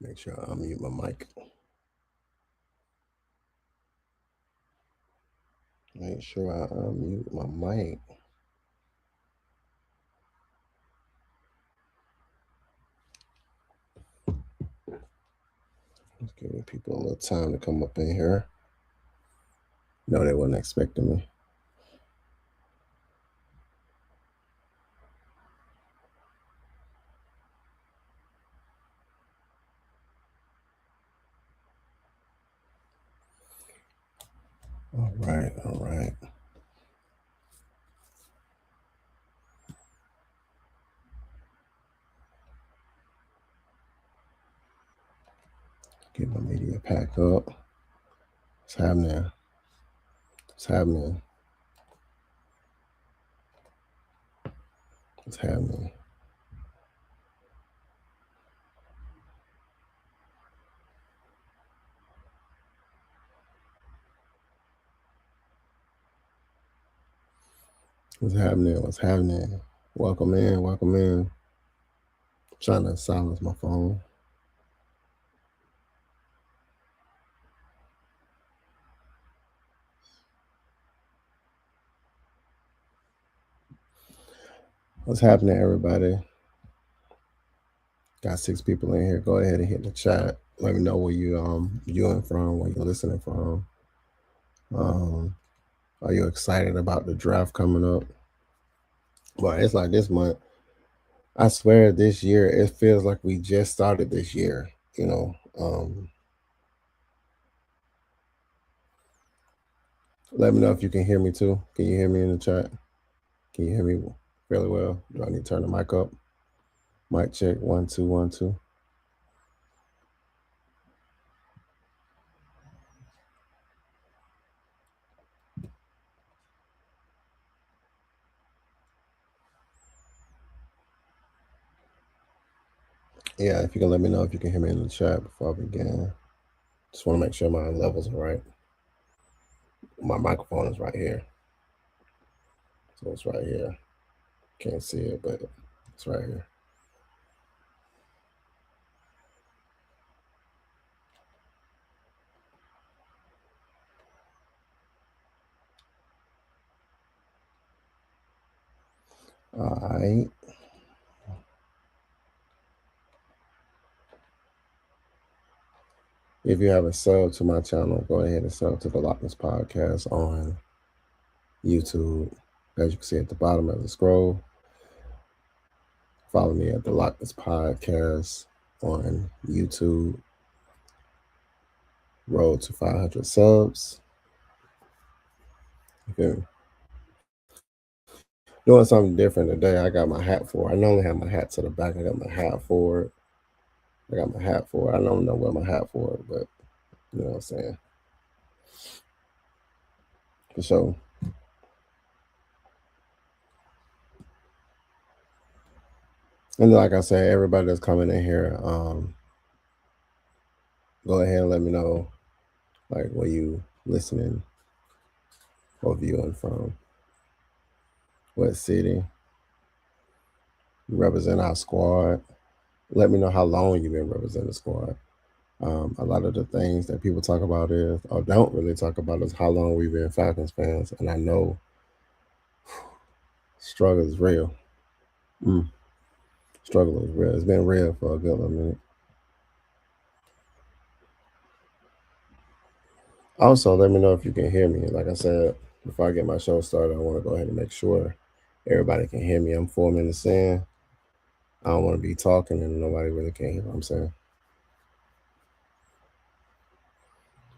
Make sure I unmute my mic. Make sure I unmute my mic. Just giving people a little time to come up in here. No, they weren't expecting me. All right, all right. Get my media pack up. What's happening? What's happening? What's happening? What's happening? What's happening? Welcome in. Welcome in. I'm trying to silence my phone. What's happening, everybody? Got 6 people in here. Go ahead and hit the chat. Let me know where you viewing from, where you're listening from. Are you excited about the draft coming up? Well, it's like this month. I swear this year it feels like we just started this year, you know. Let me know if you can hear me too. Can you hear me in the chat? Can you hear me fairly well? Do I need to turn the mic up? Mic check 1 2 1 2. Yeah, if you can let me know if you can hear me in the chat before I begin. Just want to make sure my levels are right. My microphone is right here. So it's right here. Can't see it, but it's right here. All right. If you haven't subbed to my channel, go ahead and sub to the Lochness podcast on YouTube. As you can see at the bottom of the scroll, follow me at the Lochness podcast on YouTube. Road to 500 subs. Okay. Doing something different today. I got my hat for it. I normally have my hat to the back. I got my hat for it. I got my hat for it. I don't know where my hat for it, but you know what I'm saying. For sure. And like I said, everybody that's coming in here, go ahead and let me know like where you listening or viewing from, what city. You represent our squad. Let me know how long you've been representing the squad. A lot of the things that people talk about is, or don't really talk about, is how long we've been Falcons fans. And I know struggle is real. Struggle is real. It's been real for a good minute. Also, let me know if you can hear me. Like I said, before I get my show started, I want to go ahead and make sure everybody can hear me. I'm 4 minutes in. I don't want to be talking and nobody really can hear what I'm saying.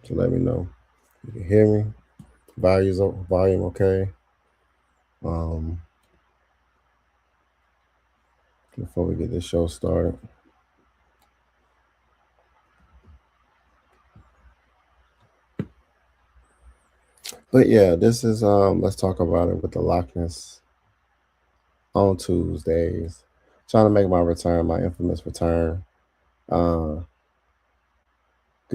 So let me know. You can hear me. Volume okay. Before we get this show started. But yeah, this is let's talk about it with the Lochness on Tuesdays. Trying to make my return, my infamous return. Good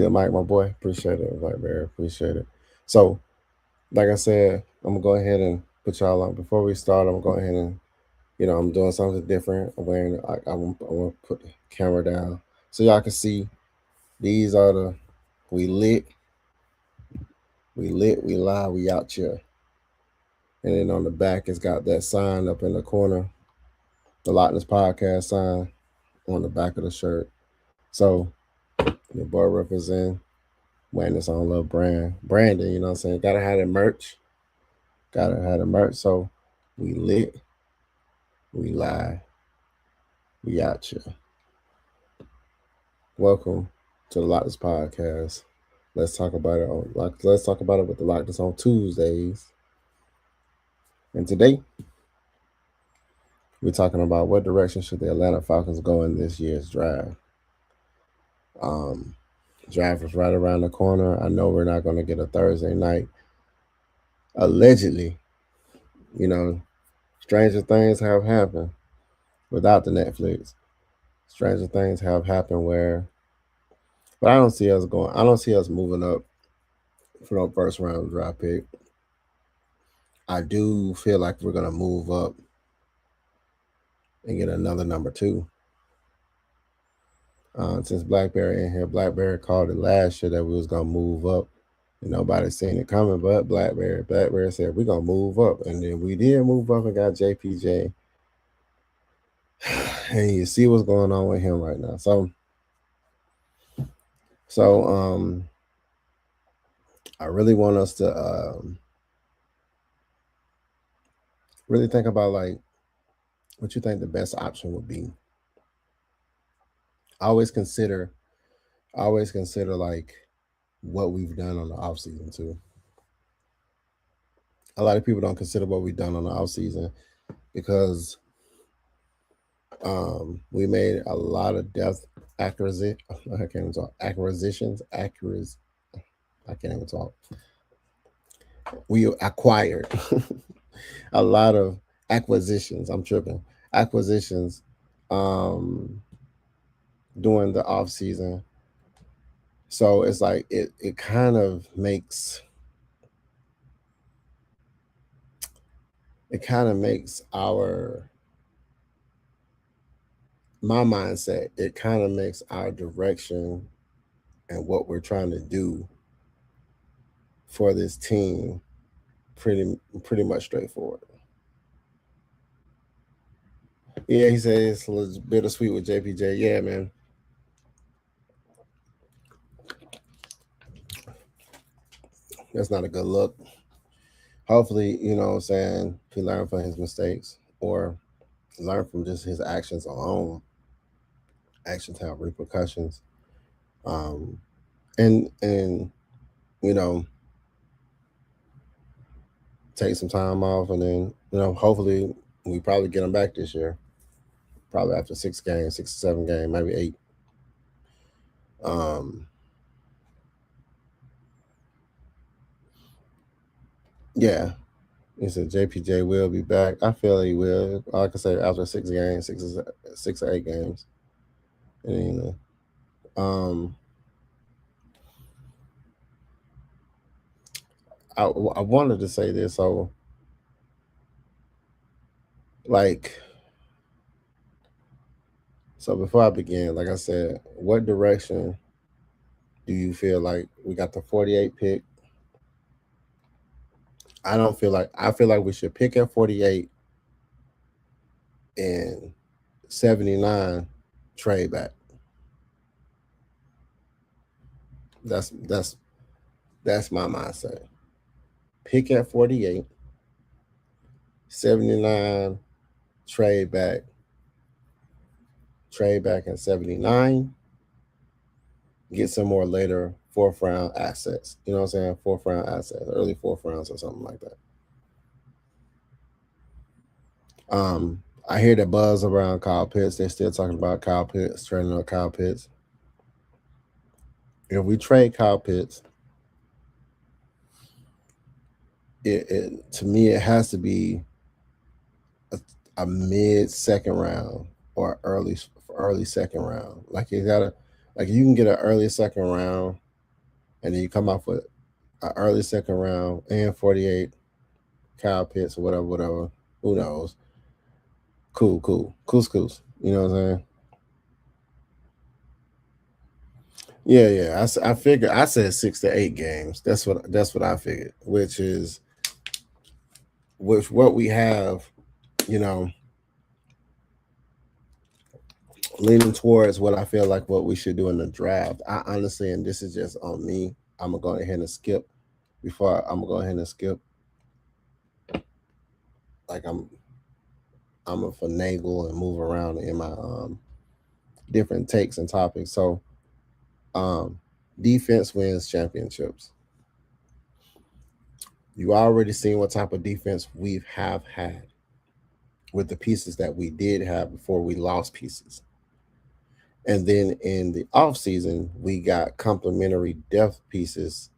Mike, my boy. Appreciate it. Like very appreciate it. So, like I said, I'm gonna go ahead and put y'all on. Before we start, I'm gonna go ahead and I'm doing something different. I'm wearing I want to put the camera down so y'all can see These are the we lit, we lie, we out here. And then on the back, it's got that sign up in the corner, the Lochness podcast sign on the back of the shirt. So your boy represent wearing his own little branding, you know what I'm saying? Gotta have the merch. Gotta have the merch. So we lit, we lie, we out here. Welcome to the Lochness podcast. Let's talk about it let's talk about it with the Lochness on Tuesdays. And today we're talking about what direction should the Atlanta Falcons go in this year's draft. Draft is right around the corner. I know we're not going to get a Thursday night. Allegedly, you know, stranger things have happened without the Netflix. Stranger things have happened but I don't see us moving up for no first round draft pick. I do feel like we're going to move up and get another number 2. Since Blackberry in here, Blackberry called it last year that we was going to move up. And nobody seen it coming but Blackberry. Blackberry said, we're going to move up. And then we did move up and got JPJ. And you see what's going on with him right now. So I really want us to really think about like what you think the best option would be. Always consider like what we've done on the off season too. A lot of people don't consider what we've done on the off season because we made a lot of depth acquisitions. I can't even talk. We acquired a lot of acquisitions. I'm tripping. Acquisitions during the off season. So it's like it kind of makes my mindset, it kind of makes our direction and what we're trying to do for this team pretty much straightforward. Yeah, he said it's a little bittersweet with JPJ. Yeah, man. That's not a good look. Hopefully, you know what I'm saying, he learned from his mistakes or learn from just his actions alone. Actions have repercussions. And you know, take some time off and then, you know, hopefully we probably get him back this year. Probably after 6 to 7 games, maybe 8. Yeah. He said JPJ will be back. I feel he will. Like I say, after 6 games, 6 or 8 games. And you know, I wanted to say this. So, before I begin, like I said, what direction do you feel like we got the 48 pick? I feel like we should pick at 48 and 79 trade back. That's my mindset. Pick at 48, 79 trade back at 79, get some more later 4th round assets. You know what I'm saying? 4th round assets, early 4th rounds or something like that. I hear the buzz around Kyle Pitts. They're still talking about Kyle Pitts, trading on Kyle Pitts. If we trade Kyle Pitts, to me, it has to be a mid-second round or early 2nd round. Like you can get an early 2nd round, and then you come off with an early 2nd round and 48 Kyle Pitts or whatever. Who knows? Cool. You know what I'm saying? Yeah. I figured. I said 6 to 8 games. That's what I figured. Which is with what we have. You know, leaning towards what I feel like what we should do in the draft. I honestly, and this is just on me. I'm gonna go ahead and skip I'm gonna go ahead and skip. Like I'm a finagle and move around in my different takes and topics. So um defense wins championships. You already seen what type of defense we have had with the pieces that we did have before we lost pieces. And then in the off season, we got complementary depth pieces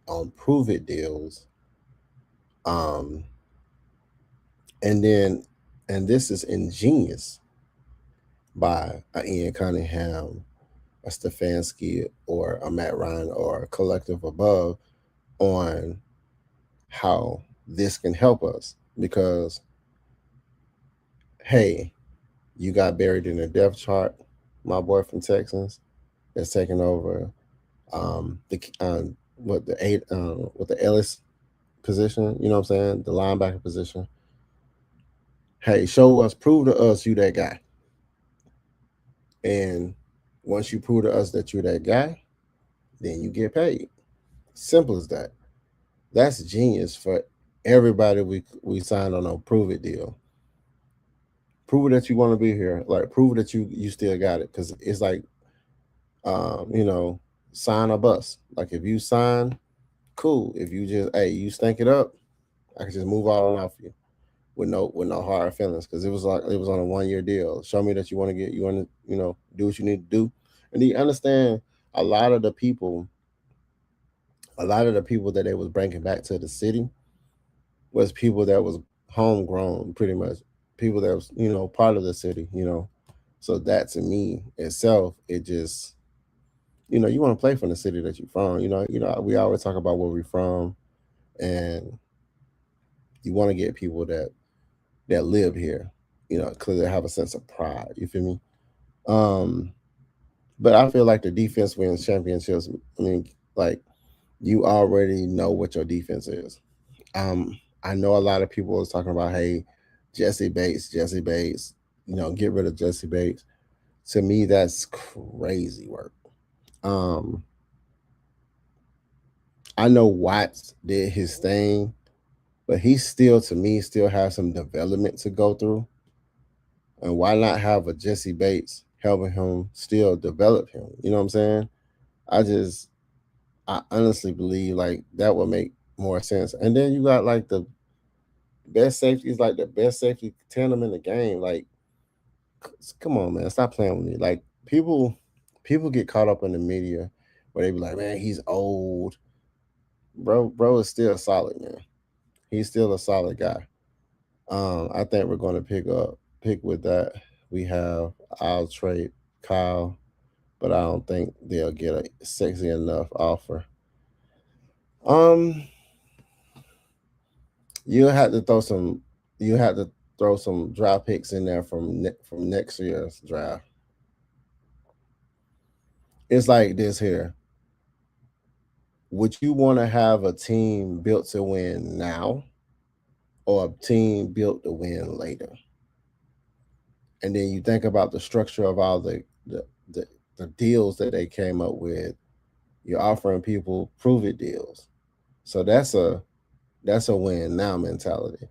on prove it deals. Um, and then, and this is ingenious by a Ian Cunningham, a Stefanski, or a Matt Ryan, or a collective above on how this can help us because, hey, you got buried in the depth chart, my boy from Texans that's taking over the what the eight with the Ellis position, you know what I'm saying, the linebacker position. Hey, show us, prove to us you that guy. And once you prove to us that you're that guy, then you get paid. Simple as that. That's genius for everybody we signed on a prove it deal. Prove that you want to be here. Like prove that you still got it. Cause it's like you know, sign or bust. Like if you sign, cool. If you just you stink it up, I can just move all on off you with no hard feelings because it was like it was on a 1 year deal. Show me that you want to do what you need to do, and you understand a lot of the people, a lot of the people that they was bringing back to the city was people that was homegrown, pretty much people that was part of the city. So that to me itself, it just you want to play from the city that you're from. We always talk about where we're from, and you want to get people that live here, because they have a sense of pride. You feel me? Um, but I feel like the defense wins championships. I mean, like you already know what your defense is. I know a lot of people was talking about, hey, Jesse Bates, get rid of Jesse Bates. To me, that's crazy work. Um, I know Watts did his thing, but he still, to me, still has some development to go through. And why not have a Jesse Bates helping him still develop him? You know what I'm saying? I just, I honestly believe like that would make more sense. And then you got like the best safeties, like the best safety tandem in the game. Like, come on, man, stop playing with me. Like people get caught up in the media where they be like, man, he's old. Bro is still solid, man. He's still a solid guy. I think we're going to pick with that. We have I'll trade Kyle, but I don't think they'll get a sexy enough offer. Um, you had to throw some. You had to throw some draft picks in there from next year's draft. It's like this here. Would you want to have a team built to win now, or a team built to win later? And then you think about the structure of all the, the deals that they came up with. You're offering people prove it deals. So that's a win now mentality.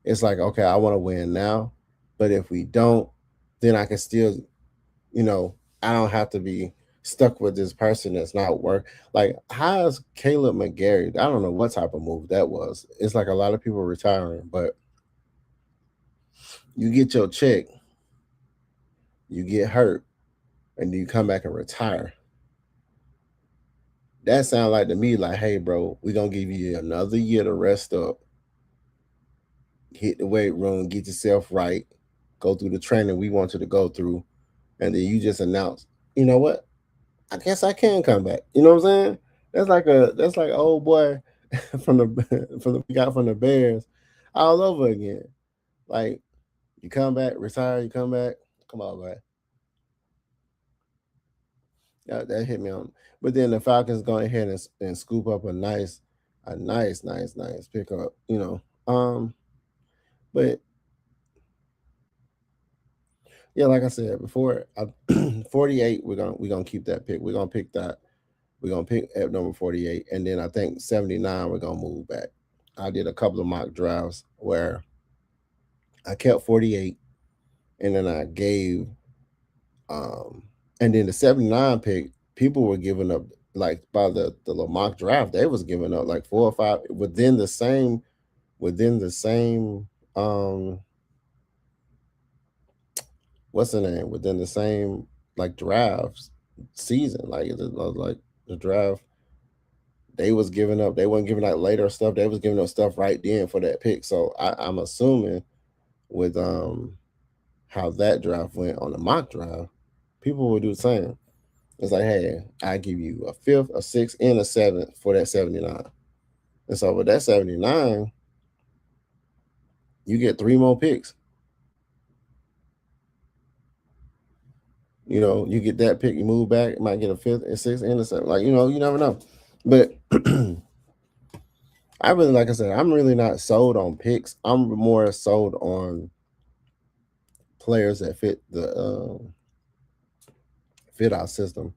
It's like, okay, I want to win now, but if we don't, then I can still, you know, I don't have to be stuck with this person that's not work. Like, how's Caleb McGarry? I don't know what type of move that was. It's like a lot of people retiring, but you get your check, you get hurt, and you come back and retire. That sounds like to me like, hey, bro, we're gonna give you another year to rest up, hit the weight room, get yourself right, go through the training we want you to go through, and then you just announce, you know what? I guess I can come back. You know what I'm saying? That's like old boy from the from the we got from the Bears all over again. Like you come back, retire, you come back. Come on, man. That hit me on. But then the Falcons go ahead and scoop up a nice pickup. But yeah, like I said before, 48. We're gonna keep that pick. We're gonna pick that. We're gonna pick at number 48, and then I think 79. We're gonna move back. I did a couple of mock drafts where I kept 48, and then I gave, um, and then the 79 pick. People were giving up like by the little mock draft. They was giving up like 4 or 5 within the same what's the name within the same like drafts season, like the draft they was giving up. They weren't giving out later stuff. They was giving up stuff right then for that pick. So I'm assuming with how that draft went on the mock draft, people will do the same. It's like, hey, I give you a fifth, a sixth, and a seventh for that 79. And so with that 79, you get 3 more picks. You get that pick, you move back, you might get a fifth, and sixth, and a seventh. Like, you never know. But like I said, I'm really not sold on picks. I'm more sold on players that fit our system.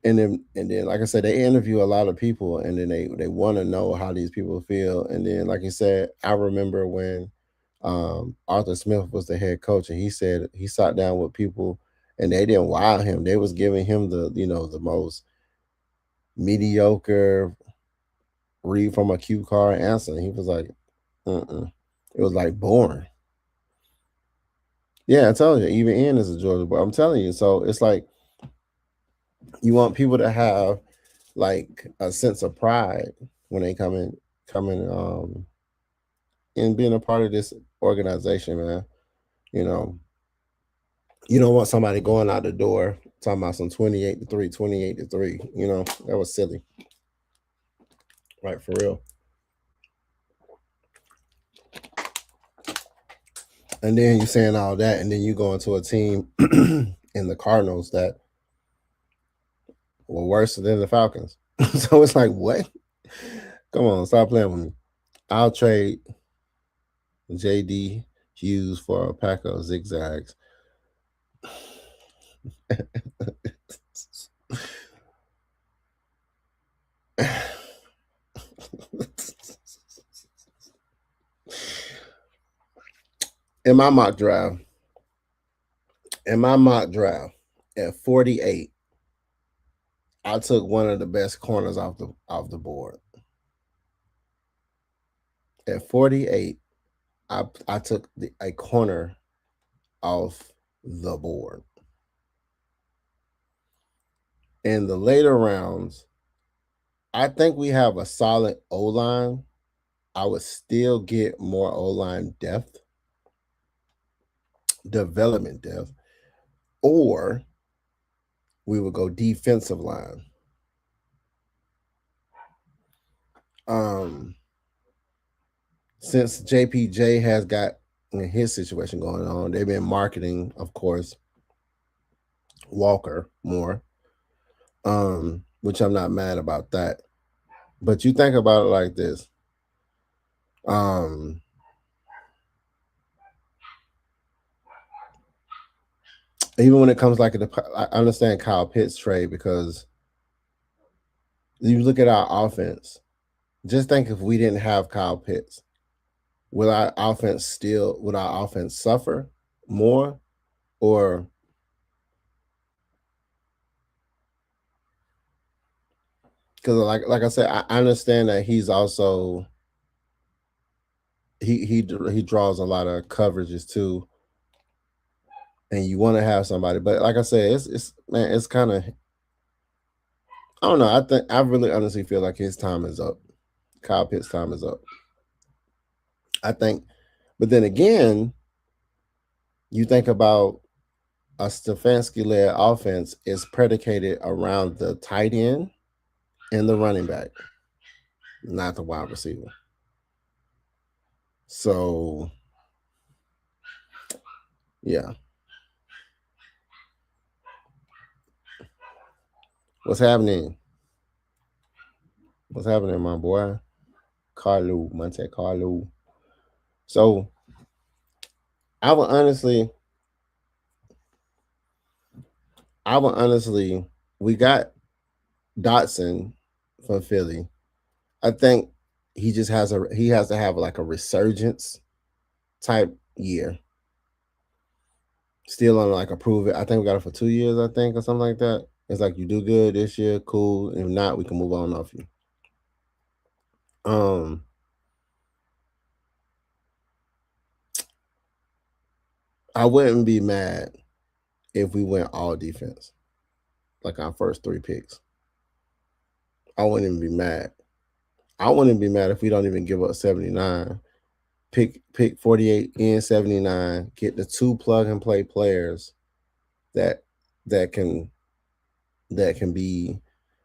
And then like I said, they interview a lot of people, and then they want to know how these people feel. And then, like you said, I remember when Arthur Smith was the head coach, and he said he sat down with people, and they didn't wow him. They was giving him the most mediocre read from a cue card answer. And he was like, it was like boring. Yeah, I tell you, even Ian is a Georgia boy. I'm telling you. So it's like you want people to have like a sense of pride when they come in and being a part of this organization, man. You know, you don't want somebody going out the door talking about some 28-3, 28-3. That was silly. Right, for real. And then you saying all that, and then you go into a team in the Cardinals that were worse than the Falcons. So it's like, what? Come on, stop playing with me. I'll trade JD Hughes for a pack of zigzags. In my mock draft, at 48, I took one of the best corners off the board. At 48, I took a corner off the board. In the later rounds, I think we have a solid O-line. I would still get more O-line depth, development depth, or we would go defensive line. Since JPJ has got his situation going on, they've been marketing, of course, Walker more, which I'm not mad about that. But you think about it like this. Even when it comes I understand Kyle Pitts trade, because you look at our offense. Just think, if we didn't have Kyle Pitts, would our offense suffer more, or because like I said, I understand that he's also he draws a lot of coverages too, and you want to have somebody, but like I said, it's kind of, I don't know. I really honestly feel like his time is up. Kyle Pitts' time is up. I think, but then again, you think about a Stefanski-led offense is predicated around the tight end and the running back, not the wide receiver. So, yeah. What's happening? What's happening, my boy? Carlo, Monte Carlo. So I would honestly, we got Dotson from Philly. I think he has to have like a resurgence type year. Still on like approve it. I think we got it for 2 years, I think, or something like that. It's like you do good this year, cool. If not, we can move on off you. I wouldn't be mad if we went all defense, like our first 3 picks. I wouldn't even be mad. I wouldn't be mad if we don't even give up 79. Pick 48 in 79. Get the 2 plug and play players that can be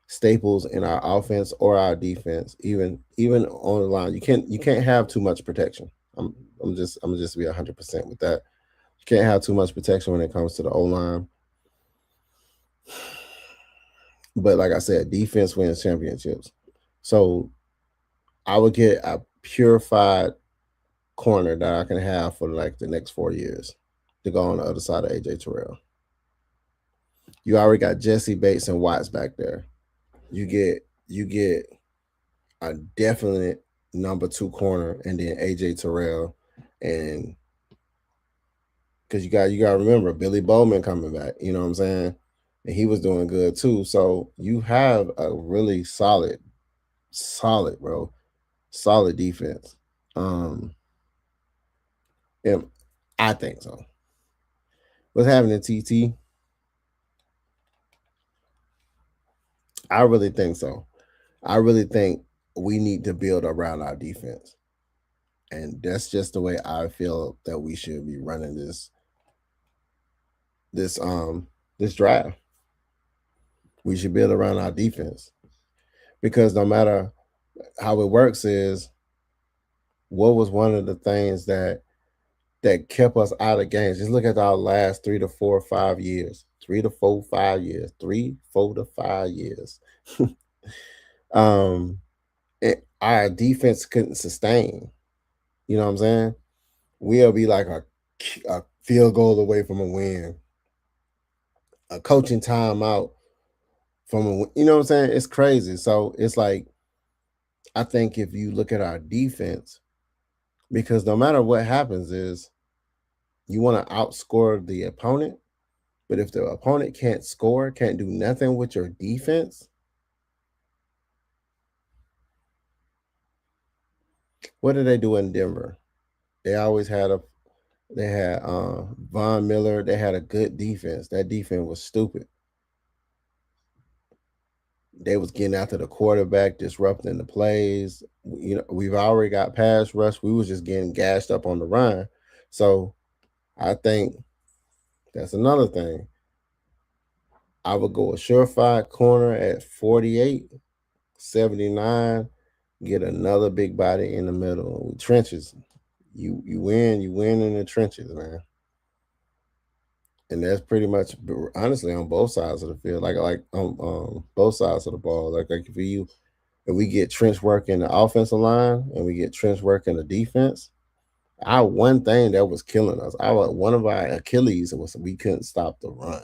staples in our offense or our defense, even on the line. You can't have too much protection. I'm just be 100% with that. You can't have too much protection when it comes to the O line. But like I said, defense wins championships. So I would get a purified corner that I can have for like the next 4 years to go on the other side of AJ Terrell. You already got Jesse Bates and Watts back there. You get a definite number 2 corner, and then AJ Terrell, and because you got to remember Billy Bowman coming back. You know what I'm saying? And he was doing good too. So you have a really solid, bro, solid defense. And I think so. What's happening, TT? I really think so. I really think we need to build around our defense. And that's just the way I feel that we should be running this draft. We should build around our defense. Because no matter how it works is what was one of the things that kept us out of games. Just look at our last 3 to 4 or 5 years. 3 to 4, 5 years. 3, 4 to 5 years. Our defense couldn't sustain. You know what I'm saying? We'll be like a field goal away from a win, a coaching timeout from a win. You know what I'm saying? It's crazy. So it's like, I think if you look at our defense, because no matter what happens is you want to outscore the opponent, but if the opponent can't score, can't do nothing with your defense, what did they do in Denver? They always had Von Miller. They had a good defense. That defense was stupid. They was getting after the quarterback, disrupting the plays. You know, we've already got pass rush. We was just getting gashed up on the run. So I think that's another thing. I would go a surefire corner at 48, 79, get another big body in the middle. Trenches. You win in the trenches, man. And that's pretty much, honestly, on both sides of the field, like on both sides of the ball. Like if we get trench work in the offensive line and we get trench work in the defense, our one thing that was killing us, one of our Achilles was we couldn't stop the run.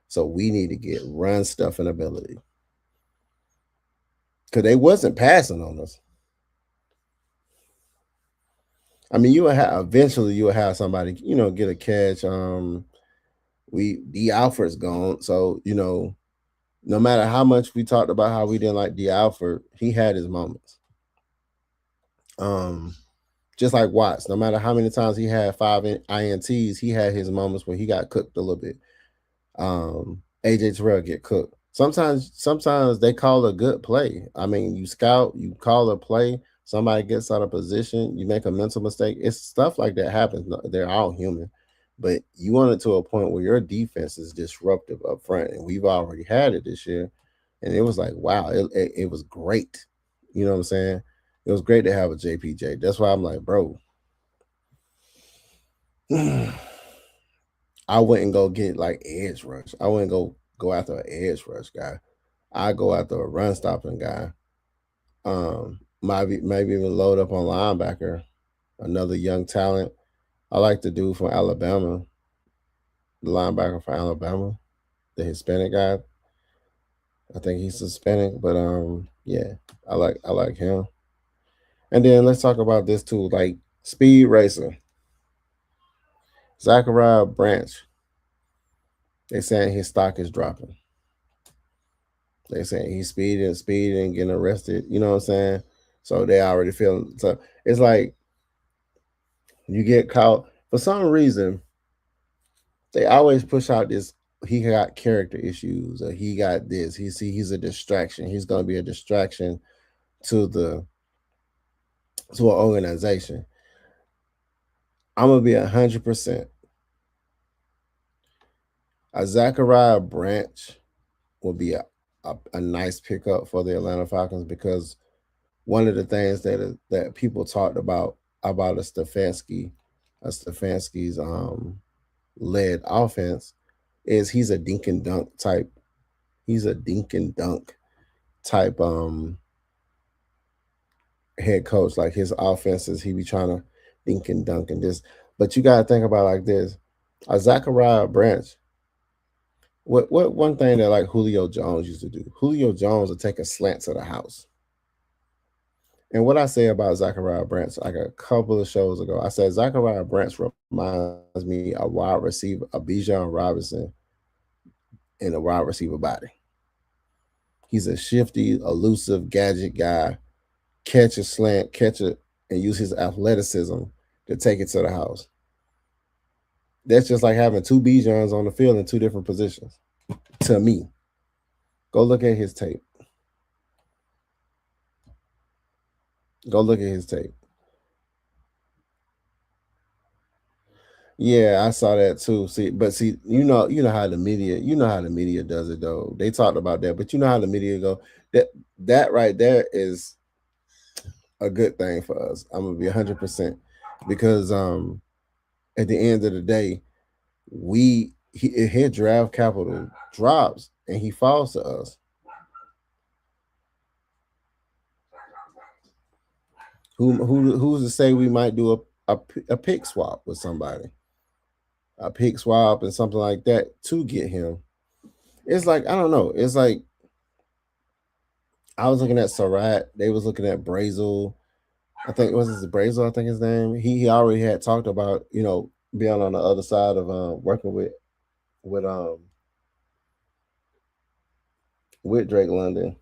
So we need to get run stuffing ability, because they wasn't passing on us. I mean, eventually you will have somebody, get a catch. D Alford's gone, so no matter how much we talked about how we didn't like D Alford, he had his moments. Just like Watts, no matter how many times he had 5 INTs, he had his moments where he got cooked a little bit. AJ Terrell get cooked. Sometimes they call a good play. I mean, you scout, you call a play, somebody gets out of position, you make a mental mistake. It's stuff like that happens. They're all human. But you want it to a point where your defense is disruptive up front, and we've already had it this year. And it was like, wow, it was great. You know what I'm saying? It was great to have a JPJ. That's why I'm like, bro, I wouldn't go get like edge rush. I wouldn't go after an edge rush guy. I go after a run stopping guy. Maybe even load up on linebacker, another young talent. I like the dude from Alabama, the linebacker from Alabama, the Hispanic guy. I think he's Hispanic, but yeah, I like him. And then let's talk about this too, like speed racer, Zachariah Branch. They saying his stock is dropping. They saying he's speeding, getting arrested. You know what I'm saying? So they already feeling. So it's like you get caught for some reason. They always push out this. He got character issues, or he got this. He's a distraction. He's gonna be a distraction to the to an organization. I'm gonna be 100%. A Zachariah Branch will be a nice pickup for the Atlanta Falcons because one of the things that people talked about a Stefanski's led offense is he's a dink and dunk type. He's a dink and dunk type head coach. Like his offenses, he be trying to dink and dunk and this. But you gotta think about it like this: a Zachariah Branch. What one thing that like Julio Jones used to do? Julio Jones would take a slant to the house. And what I say about Zachariah Branch, like a couple of shows ago, I said Zachariah Branch reminds me a wide receiver, a Bijan Robinson in a wide receiver body. He's a shifty, elusive, gadget guy, catch a slant, catch it, and use his athleticism to take it to the house. That's just like having two Bijans on the field in two different positions. To me, go look at his tape. Go look at his tape. Yeah, I saw that too. See, you know how the media does it though. They talked about that, but you know how the media go. That that right there is a good thing for us. I'm gonna be 100% because at the end of the day, his draft capital drops and he falls to us. Who's to say we might do a pick swap with somebody, a pick swap and something like that to get him? It's like I don't know. It's like I was looking at Sarat. They was looking at Brazel. I think was his Brazel. I think his name. He already had talked about being on the other side of working with with Drake London.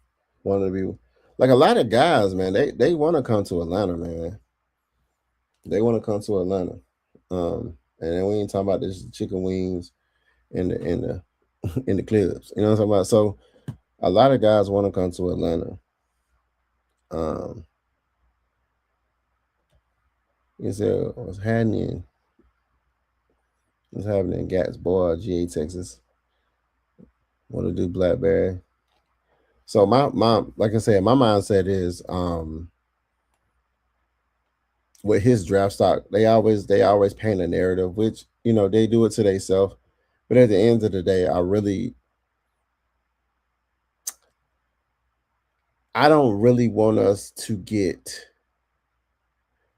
Wanted to be like a lot of guys, man. They want to come to Atlanta, man. They want to come to Atlanta. And then we ain't talking about this chicken wings in the in the clubs. You know what I'm talking about? So a lot of guys want to come to Atlanta. Um, you said what's happening? What's happening in Gatsboy, GA, Texas? Want to do Blackberry? So my like I said, my mindset is with his draft stock, they always paint a narrative, which they do it to themselves. But at the end of the day, I don't really want us to get.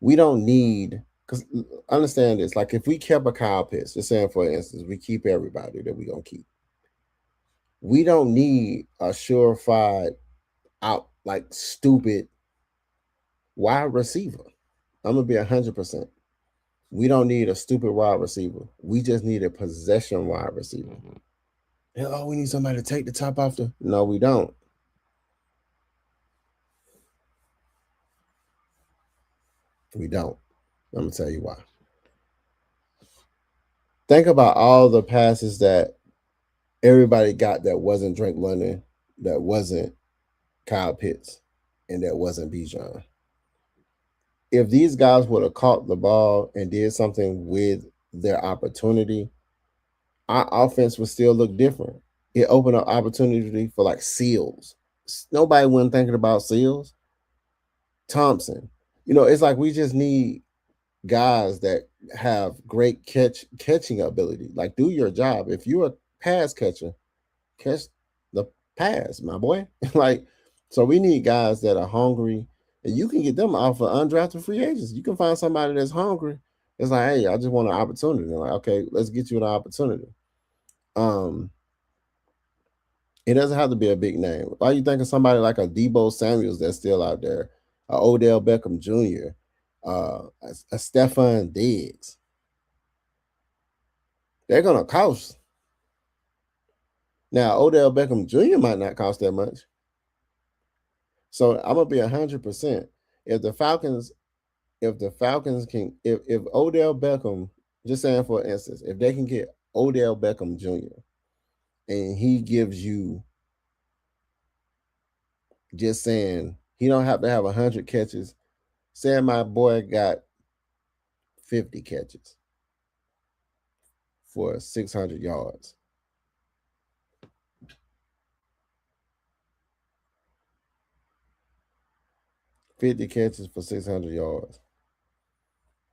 We don't need because understand this. Like if we kept a Kyle Pitts, just saying for instance, we keep everybody that we gonna keep. We don't need a surefire out like stupid wide receiver. I'm gonna be 100%. We don't need a stupid wide receiver. We just need a possession wide receiver. And, oh, we need somebody to take the top off the. No, we don't. We don't. I'm gonna tell you why. Think about all the passes that everybody got that wasn't Drake London, that wasn't Kyle Pitts, and that wasn't Bijan. If these guys would have caught the ball and did something with their opportunity, our offense would still look different. It opened up opportunity for like Seals. Nobody wasn't thinking about Seals. Thompson. It's like we just need guys that have great catching ability. Like do your job. If you're a pass catcher, catch the pass, my boy. Like, so we need guys that are hungry, and you can get them off of undrafted free agents. You can find somebody that's hungry. It's like, hey, I just want an opportunity. They're like, okay, let's get you an opportunity. It doesn't have to be a big name. Why you think of somebody like a Debo Samuels that's still out there, a Odell Beckham Jr., a Stephon Diggs? They're gonna cost. Now, Odell Beckham Jr. might not cost that much. So I'm gonna be 100%. If the Falcons, if Odell Beckham, just saying for instance, if they can get Odell Beckham Jr. and he gives you, just saying, he don't have to have 100 catches. Say my boy got 50 catches for 600 yards. $50 catches for 600 yards.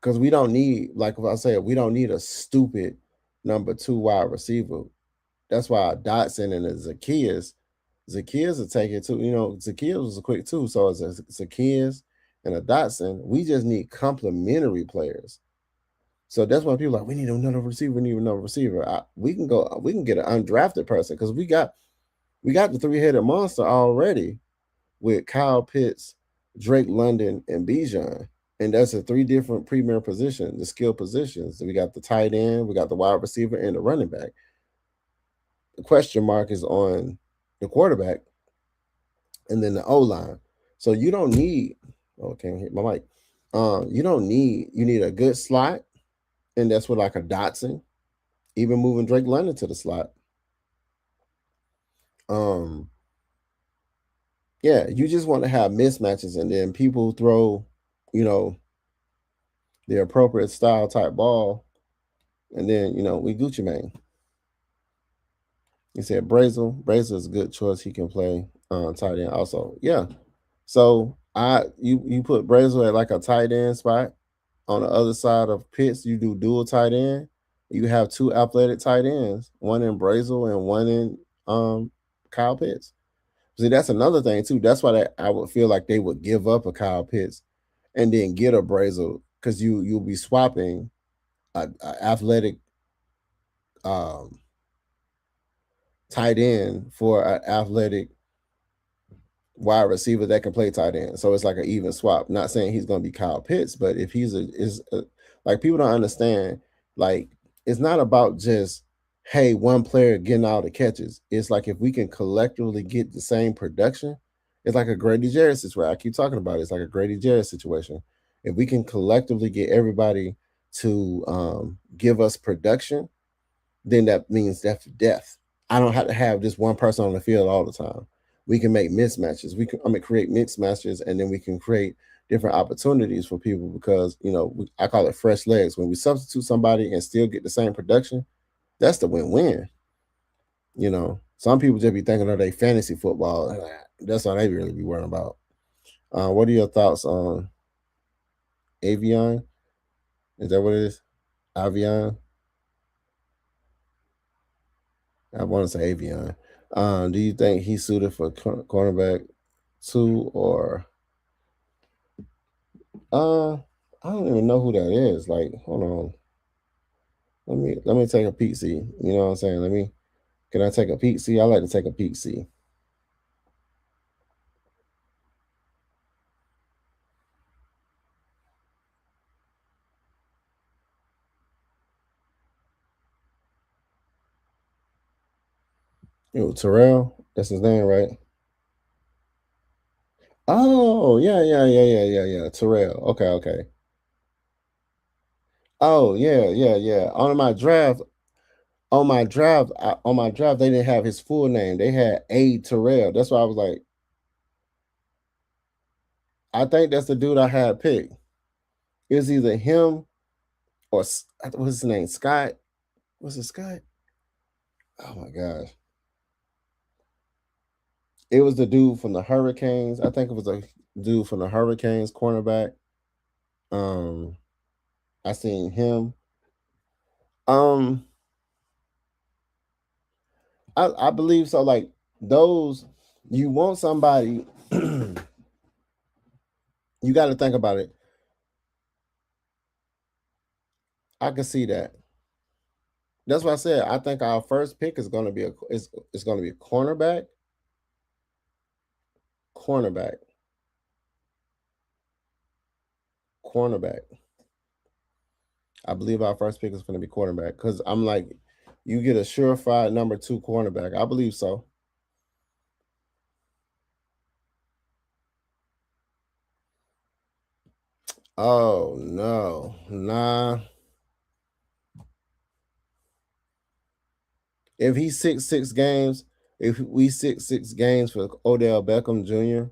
Because we don't need, like I said, we don't need a stupid number 2 wide receiver. That's why Dotson and Zacchaeus will take it too. You know, Zacchaeus was quick too. So it's a Zacchaeus and a Dotson. We just need complementary players. So that's why people are like, we need another receiver. We need another receiver. We can get an undrafted person because we got the 3-headed monster already with Kyle Pitts, Drake London, and Bijan. And that's a 3 different premier positions, the skill positions. We got the tight end, we got the wide receiver, and the running back. The question mark is on the quarterback and then the O-line. So you don't need, can't hit my mic. You need a good slot, and that's with like a Dotson, even moving Drake London to the slot. Yeah, you just want to have mismatches, and then people throw, the appropriate style type ball, and then we Gucci Mane. He said Brazel. Brazel is a good choice. He can play tight end also. Yeah. So you put Brazel at like a tight end spot. On the other side of Pitts, you do dual tight end. You have 2 athletic tight ends, one in Brazel and one in Kyle Pitts. See, that's another thing too. That's why I would feel like they would give up a Kyle Pitts and then get a Brazel, because you'll be swapping a athletic tight end for an athletic wide receiver that can play tight end. So it's like an even swap. Not saying he's going to be Kyle Pitts, but if he's like, people don't understand, like, it's not about just, hey, one player getting all the catches. It's like, if we can collectively get the same production, it's like a Grady Jarrett situation. I keep talking about it. It's like a Grady Jarrett situation. If we can collectively get everybody to give us production, then that means death. I don't have to have just one person on the field all the time. We can make mismatches. We can create mixed matches, and then we can create different opportunities for people, because I call it fresh legs. When we substitute somebody and still get the same production, that's the win-win. Some people just be thinking of their fantasy football. That's all they really be worrying about. What are your thoughts on Avion? Is that what it is? Avion? I want to say Avion. Do you think he's suited for cornerback 2, or I don't even know who that is. Like, hold on. Let me take a peek. See, you know what I'm saying? Can I take a peek? See, I like to take a peek. See. Terrell, that's his name, right? Oh, yeah. Terrell. Okay. Oh, yeah. On my draft, they didn't have his full name. They had A Terrell. That's why I was like, I think that's the dude I had picked. It was either him or what's his name? Scott. Was it Scott? Oh my gosh. It was the dude from the Hurricanes. I think it was a dude from the Hurricanes, cornerback. I seen him. I believe so. Like, those you want somebody. You got to think about it. I can see that. That's what I said. I think our first pick is going to be it's going to be a cornerback. Cornerback. Cornerback. I believe our first pick is going to be cornerback because I'm like, you get a surefire number 2 cornerback. I believe so. Oh no, nah. If he 6 games, if we 6 games for Odell Beckham Jr.,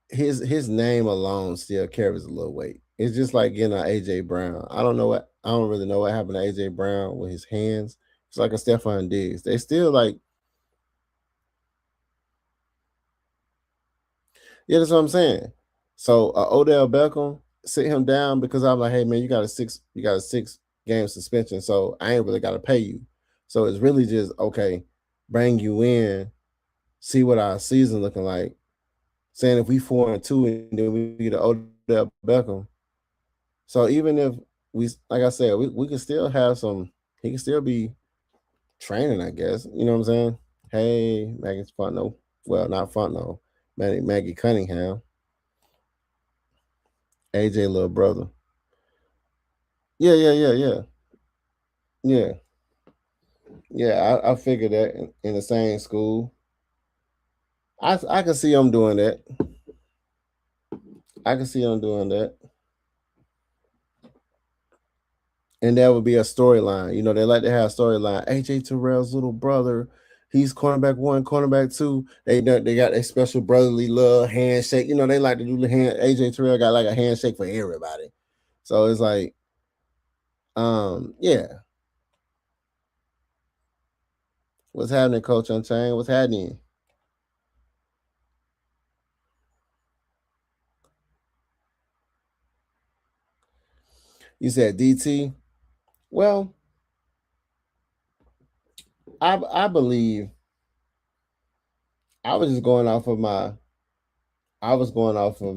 his name alone still carries a little weight. It's just like getting an AJ Brown. I don't really know what happened to AJ Brown with his hands. It's like a Stephon Diggs. They still like, yeah, that's what I'm saying. So Odell Beckham, sit him down because I'm like, hey man, you got a 6 game suspension, so I ain't really got to pay you. So it's really just okay, bring you in, see what our season looking like. Saying if we 4-2 and then we get an Odell Beckham, so even if we, like I said, we can still have some. He can still be training, I guess. You know what I'm saying? Hey, Maggie Fontenot. Well, not Fontenot. Maggie Cunningham. AJ little brother. Yeah, yeah, yeah, yeah, yeah, yeah. I figured that in the same school. I can see him doing that. I can see him doing that. And that would be a storyline. You know, they like to have a storyline. AJ Terrell's little brother, he's cornerback 1, cornerback 2. They got a special brotherly love handshake. You know, they like to do the hand. AJ Terrell got like a handshake for everybody. So it's like, yeah. What's happening, Coach Unchained? What's happening? You said DT. Well, I believe I was just going off of my I was going off of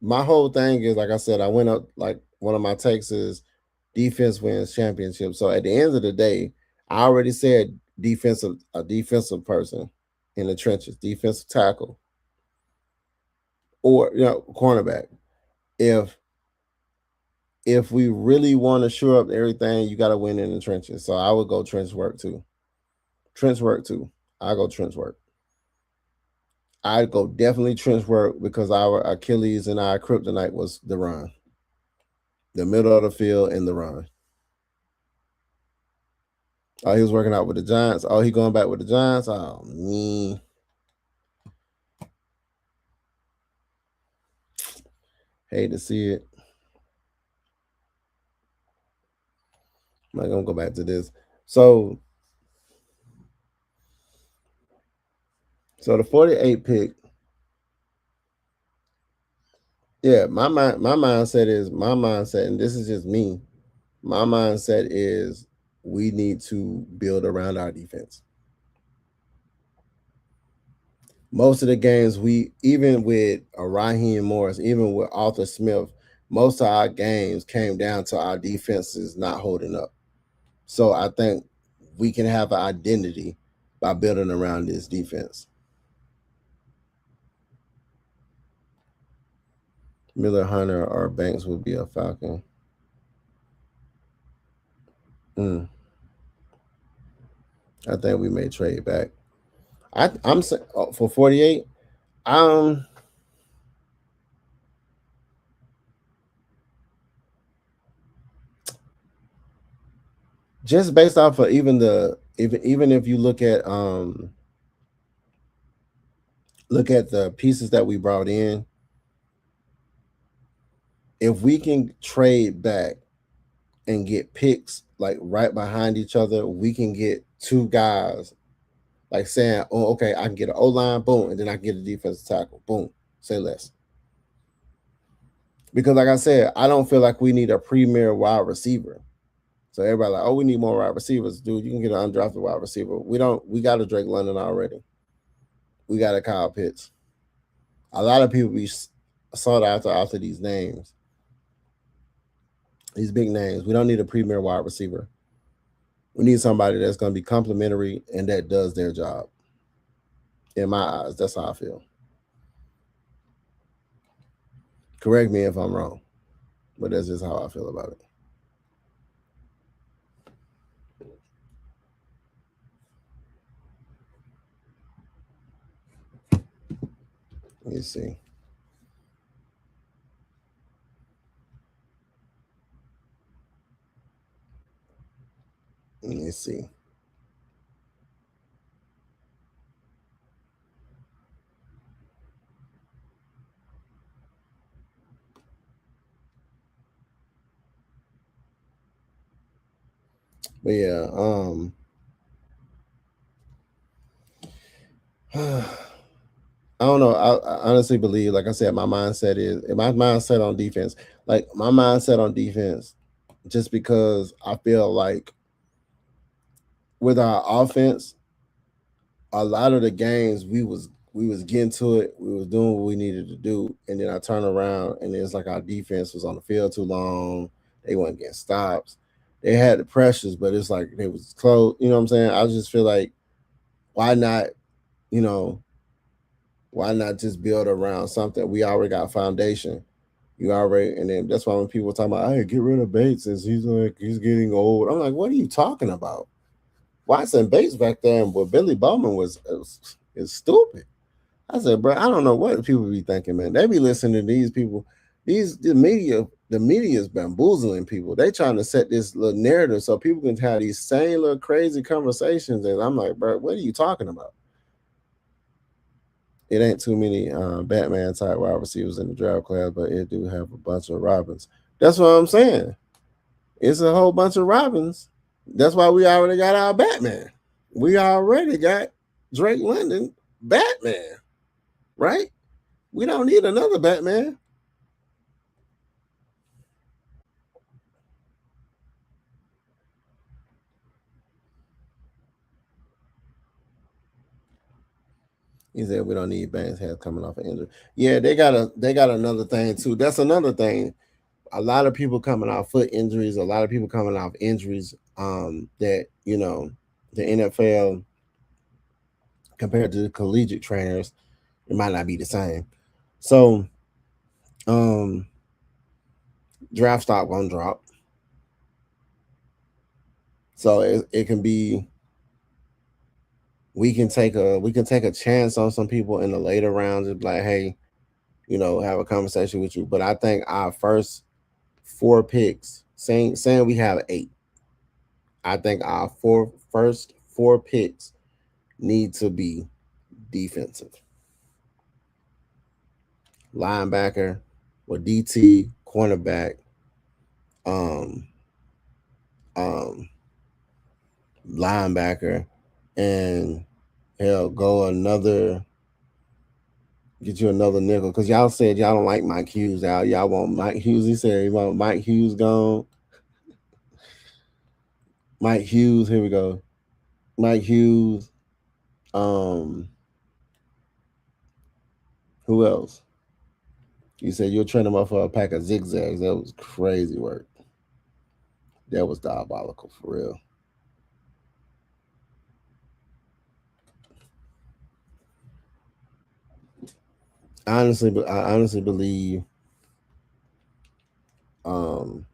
my whole thing is like I said, I went up like one of my takes is defense wins championship. So at the end of the day, I already said a defensive person in the trenches, defensive tackle, or cornerback. If if we really want to shore up everything, you got to win in the trenches. So I would go trench work too. Trench work too. I go trench work. I'd go definitely trench work because our Achilles and our kryptonite was the run, the middle of the field and the run. Oh, he was working out with the Giants. Oh, he going back with the Giants. Oh, me. Hate to see it. I'm gonna go back to this. So, so the 48 pick. Yeah, my mindset, and this is just me. My mindset is we need to build around our defense. Most of the games even with Raheem Morris, even with Arthur Smith, most of our games came down to our defenses not holding up. So I think we can have an identity by building around this defense. Miller Hunter or Banks would be a Falcon. Mm, I think we may trade back. I'm for 48. Um, just based off of even if you look at the pieces that we brought in, if we can trade back and get picks like right behind each other, we can get 2 guys like saying, "Oh, okay, I can get an O line, boom, and then I can get a defensive tackle, boom." Say less. Because, like I said, I don't feel like we need a premier wide receiver. So everybody like, oh, we need more wide receivers, dude. You can get an undrafted wide receiver. We don't. We got a Drake London already. We got a Kyle Pitts. A lot of people be sought after these names, these big names. We don't need a premier wide receiver. We need somebody that's going to be complimentary and that does their job. In my eyes, that's how I feel. Correct me if I'm wrong, but that's just how I feel about it. Let me see. Let me see. But yeah, I don't know. I honestly believe, like I said, my mindset on defense. Like my mindset on defense, just because I feel like with our offense, a lot of the games we was getting to it, we was doing what we needed to do, and then I turn around and it's like our defense was on the field too long. They weren't getting stops. They had the pressures, but it's like they was close. You know what I'm saying? I just feel like why not, you know, why not just build around something? We already got a foundation. You already, and then that's why when people talk about, hey, get rid of Bates as he's getting old. I'm like, what are you talking about? Watson Bates back there, and what Billy Bowman is stupid. I said, bro, I don't know what people be thinking, man. They be listening to these people. The media is bamboozling people. They trying to set this little narrative so people can have these same little crazy conversations. And I'm like, bro, what are you talking about? It ain't too many Batman type wide receivers in the draft class, but it do have a bunch of Robins. That's what I'm saying. It's a whole bunch of Robins. That's why we already got our Batman. We already got Drake London, Batman, right? We don't need another Batman. He said we don't need Banks head coming off an injury. Yeah, they got another thing too. That's another thing. A lot of people coming off foot injuries, a lot of people coming off injuries that, the NFL compared to the collegiate trainers, it might not be the same. So um draft stock won't drop. So it can be we can take a chance on some people in the later rounds and be like, hey, have a conversation with you. But I think our first four picks, saying we have eight, I think our first four picks need to be defensive. Linebacker or DT, cornerback, um, um, linebacker, and hell, get you another nickel. Because y'all said y'all don't like Mike Hughes out. Y'all want Mike Hughes. He said he want Mike Hughes gone. Mike Hughes, here we go. Mike Hughes. Um, who else? You said you'll train him up for a pack of zigzags. That was crazy work. That was diabolical for real. I honestly believe um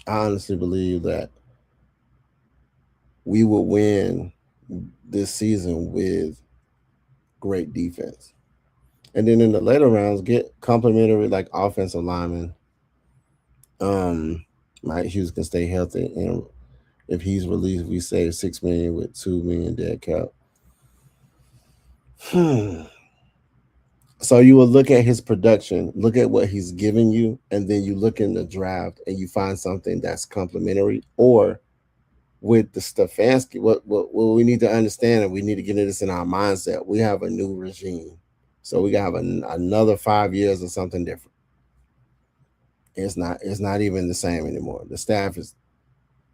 I honestly believe that we will win this season with great defense. And then in the later rounds, get complimentary like offensive linemen. Um Mike Hughes can stay healthy, and if he's released, we save $6 million with $2 million dead cap. So you will look at his production, look at what he's giving you, and then you look in the draft and you find something that's complementary. Or with the Stefanski, what we need to understand, and we need to get this in our mindset, we have a new regime. So we got to have another 5 years or something different. It's not even the same anymore. The staff is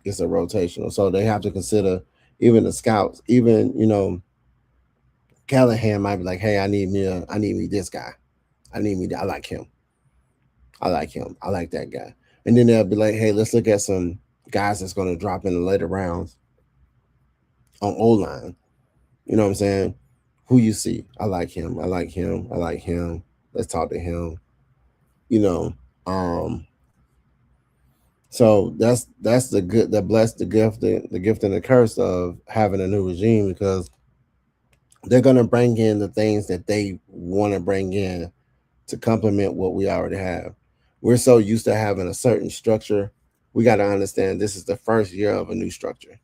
a rotational, so they have to consider even the scouts. Even Callahan might be like, hey, I need me this guy. I like him. I like him. I like that guy. And then they'll be like, hey, let's look at some guys that's going to drop in the later rounds on O line. You know what I'm saying? Who you see? I like him. I like him. I like him. Let's talk to him. You know. So that's the good, the blessed, the gift and the curse of having a new regime, because they're gonna bring in the things that they want to bring in to complement what we already have. We're so used to having a certain structure. We got to understand this is the first year of a new structure.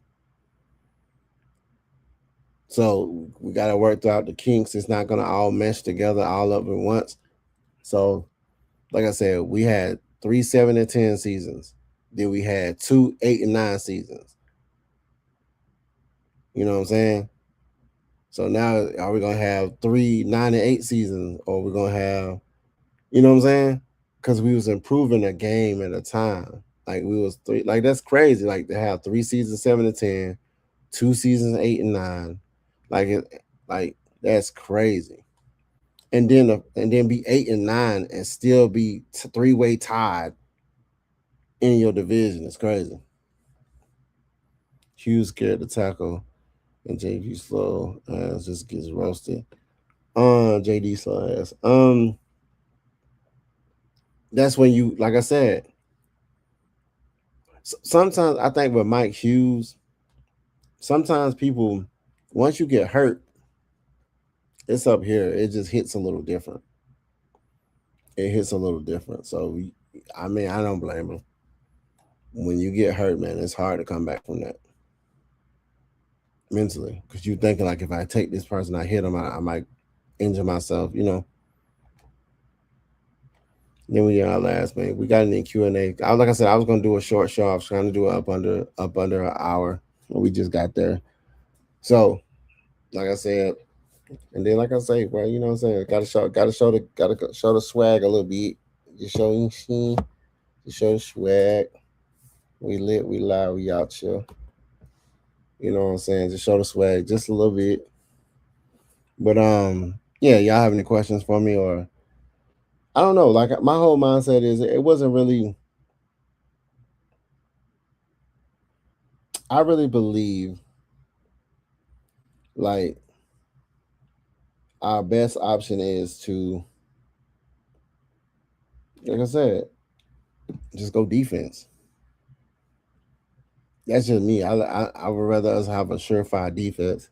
So we got to work throughout the kinks. It's not going to all mesh together all up at once. So, like I said, we had 3 7 and 10 seasons. Then we had 2 8 and 9 seasons. You know what I'm saying? So now, are we gonna have 3 9 and 8 seasons, or we're gonna have, you know what I'm saying? Because we was improving a game at a time. Like we was three, like that's crazy. Like to have 3 seasons 7 and 10, 2 seasons 8 and 9, like like that's crazy. And then be 8 and 9 and still be 3-way tied in your division. It's crazy. Hughes scared to tackle, and JD slow just gets roasted. JD slow ass. That's when you, like I said, sometimes I think with Mike Hughes, sometimes people, once you get hurt, it's up here. It just hits a little different. It hits a little different. So, I mean, I don't blame him. When you get hurt, man, it's hard to come back from that mentally, because you thinking like, if I take this person, I hit him, I might injure myself. Then we got our last, man. We got any Q&A. Like I said, I was gonna do a short show. I was trying to do it up under an hour. We just got there. So, like I said, and then like I say, well, you know what I'm saying? Gotta show the swag a little bit. Just show the swag. We lit, we live, we out here. You know what I'm saying? Just show the swag just a little bit. But yeah, y'all have any questions for me? Or I don't know. Like my whole mindset is, it wasn't really. I really believe like our best option is to, like I said, just go defense. That's just me. I would rather us have a surefire defense.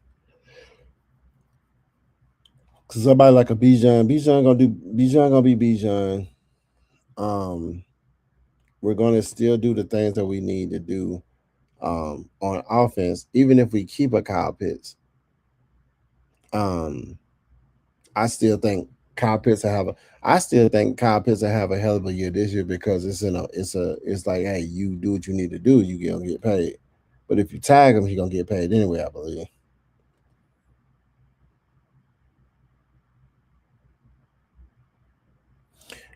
Cause somebody like a Bijan gonna be Bijan. Um, we're gonna still do the things that we need to do on offense, even if we keep a Kyle Pitts. Um, I still think Kyle Pitts will have a. I still think Kyle Pitts will have a hell of a year this year, because it's like, hey, you do what you need to do, you gonna get paid. But if you tag him, he gonna get paid anyway, I believe.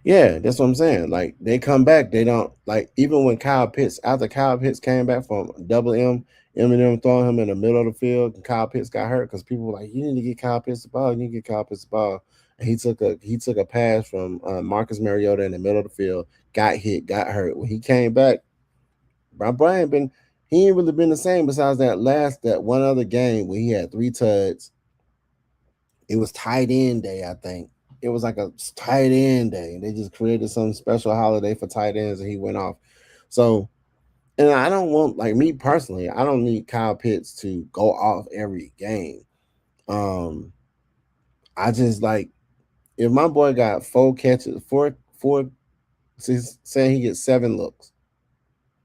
Yeah, that's what I'm saying. Like they come back, they don't, like, even when Kyle Pitts, after Kyle Pitts came back from double Eminem throwing him in the middle of the field, and Kyle Pitts got hurt, because people were like, you need to get Kyle Pitts the ball, you need to get Kyle Pitts the ball. And he took a pass from Marcus Mariota in the middle of the field, got hit, got hurt. When he came back, Brian he ain't really been the same, besides that one other game where he had 3 tuds. It was tight end day, I think. It was like a tight end day. They just created some special holiday for tight ends, and he went off. So, and I don't want, like, me personally, I don't need Kyle Pitts to go off every game. I just like, if my boy got 4 catches, saying he gets 7 looks.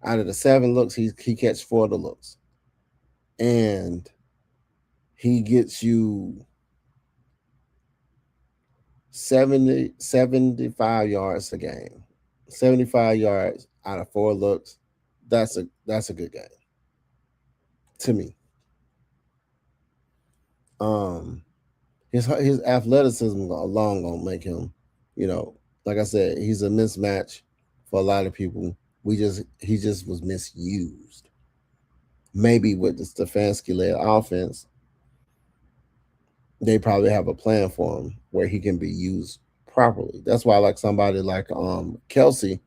Out of the 7 looks, he catch 4 of the looks, and he gets you 75 yards a game. 75 yards out of 4 looks. That's a good game to me. Um, his athleticism alone gonna make him, you know, like I said, he's a mismatch for a lot of people. He just was misused. Maybe with the Stefanski led offense, they probably have a plan for him where he can be used properly. That's why like somebody like Kelsey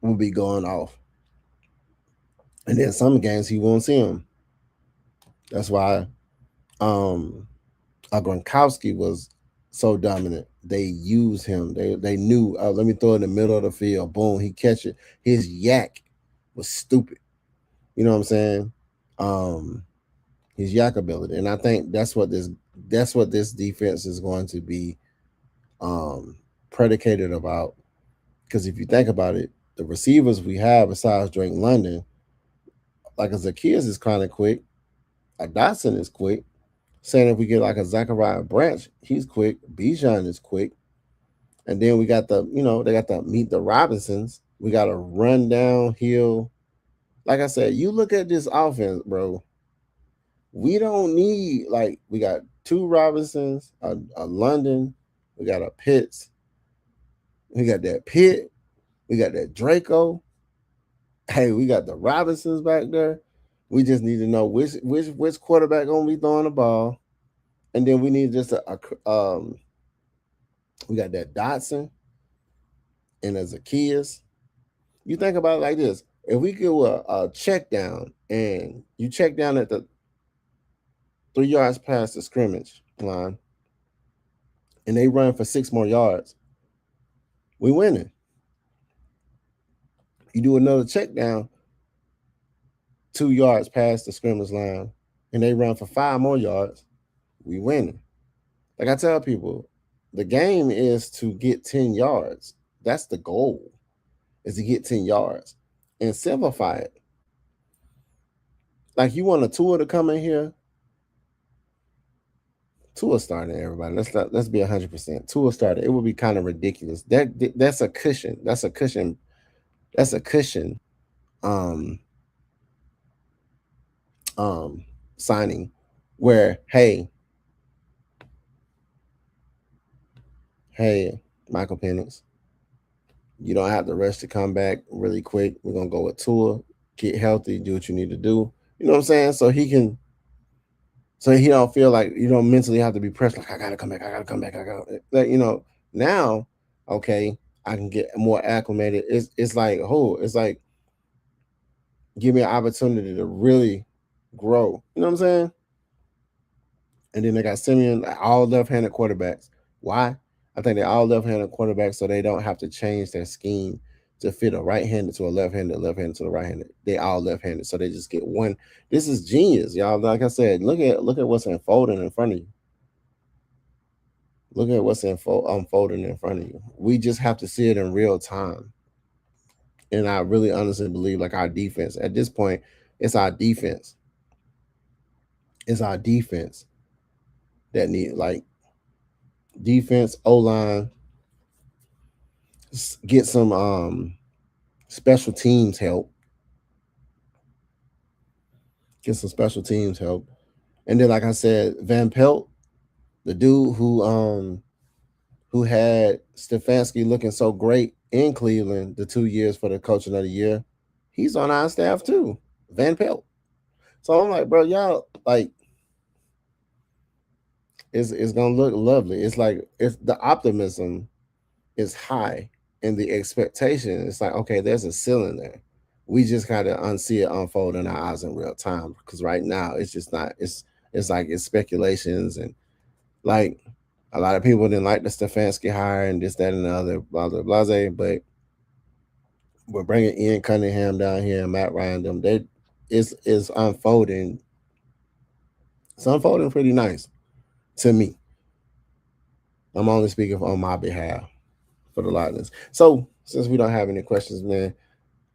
will be going off. And then some games he won't see him. That's why um Gronkowski was so dominant. They used him. They knew. Let me throw it in the middle of the field. Boom, he catch it. His yak was stupid. You know what I'm saying? Um, his yak ability, and I think that's what this defense is going to be um predicated about. Because if you think about it, the receivers we have besides Drake London, like a Zacchaeus is kind of quick. A Dotson is quick. Saying if we get like a Zachariah Branch, he's quick. Bijan is quick. And then we got they got to meet the Robinsons. We got to run downhill. Like I said, you look at this offense, bro. We don't need, like, we got two Robinsons, a London, we got a Pitts, we got that Pitt, we got that Draco. Hey, we got the Robinsons back there. We just need to know which quarterback gonna be throwing the ball, and then we need just we got that Dotson and a Zacchaeus. You think about it like this: if we do a check down and you check down at the 3 yards past the scrimmage line, and they run for 6 more yards, we winning. You do another check down 2 yards past the scrimmage line, and they run for 5 more yards, we winning. Like I tell people, the game is to get 10 yards. That's the goal, is to get 10 yards and simplify it. Like, you want a Tua to come in here, Tua starting everybody. Let's be 100%. Tua started. It would be kind of ridiculous. That's a cushion. That's a cushion. That's a cushion. Um, Signing where hey, Michael Penix, you don't have to rush to come back really quick. We're gonna go with Tua, get healthy, do what you need to do. You know what I'm saying? So he don't feel like you don't mentally have to be pressed like I gotta come back, I gotta come back, I gotta like, now, okay, I can get more acclimated. It's like, it's like, give me an opportunity to really grow. You know what I'm saying? And then they got Simeon, all left-handed quarterbacks. Why? I think they're all left-handed quarterbacks, so they don't have to change their scheme to fit a right-handed to a left-handed, left-handed to the right-handed. They all left-handed, so they just get one. This is genius, y'all. Like I said, look at what's unfolding in front of you. Look at what's unfolding in front of you. We just have to see it in real time. And I really honestly believe, like, our defense at this point, it's our defense. It's our defense that need, like, defense, O-line, get some special teams help. Get some special teams help. And then, like I said, Van Pelt, the dude who had Stefanski looking so great in Cleveland the 2 years for the coaching of the year, he's on our staff too. Van Pelt. So I'm like, bro, y'all, like, it's gonna look lovely. It's like, it's the optimism is high and the expectation, it's like, okay, there's a ceiling there. We just gotta unsee it unfold in our eyes in real time. Because right now it's just not, it's like, it's speculations, and like, a lot of people didn't like the Stefanski hire and this, that, and the other, blah, blah, blah, but we're bringing Ian Cunningham down here and Matt Ryan, them, is unfolding. It's unfolding pretty nice to me. I'm only speaking on my behalf for the Lochness. So since we don't have any questions, man,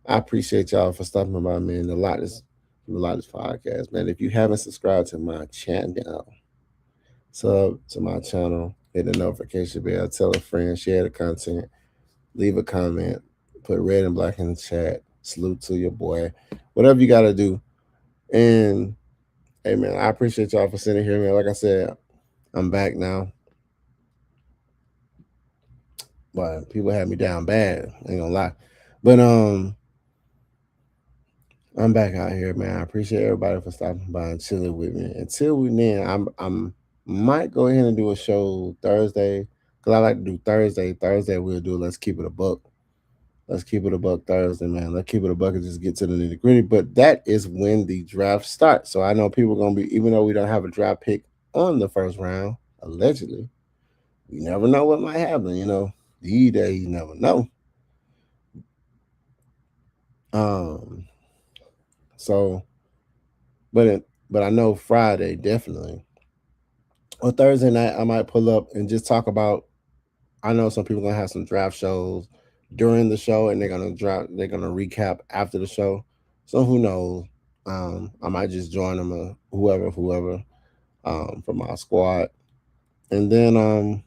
I appreciate y'all for stopping by, man. The Lochness podcast, man. If you haven't subscribed to my channel, sub to my channel, hit the notification bell, tell a friend, share the content, leave a comment, put red and black in the chat, salute to your boy, whatever you got to do. And hey, man, I appreciate y'all for sitting here, man. Like I said, I'm back now. but people had me down bad. Ain't gonna lie. But I'm back out here, man. I appreciate everybody for stopping by and chilling with me. Until we then, I'm might go ahead and do a show Thursday because I like to do Thursday. Thursday we'll do Let's Keep It a Buck. Let's keep it a buck Thursday, man. Let's keep it a buck and just get to the nitty gritty. But that is when the draft starts. So I know people are gonna be, even though we don't have a draft pick on the first round, allegedly, you never know what might happen. The day you never know. Um, so, but I know Friday definitely. On Thursday night, I might pull up and just talk about. I know some people gonna have some draft shows during the show, and they're gonna draft. They're gonna recap after the show. So who knows? I might just join them, whoever, from our squad, and then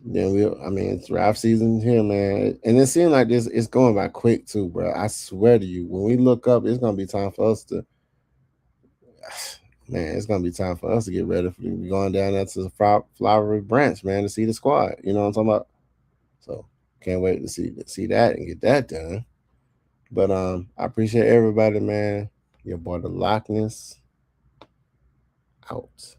we. I mean, it's draft season here, man, and it seems like this. It's going by quick too, bro. I swear to you, when we look up, it's gonna be time for us to. Man, it's gonna be time for us to get ready for going down there to the Flowery Branch, man, to see the squad. You know what I'm talking about? So can't wait to see that and get that done. But I appreciate everybody, man. Your boy the Lochness out.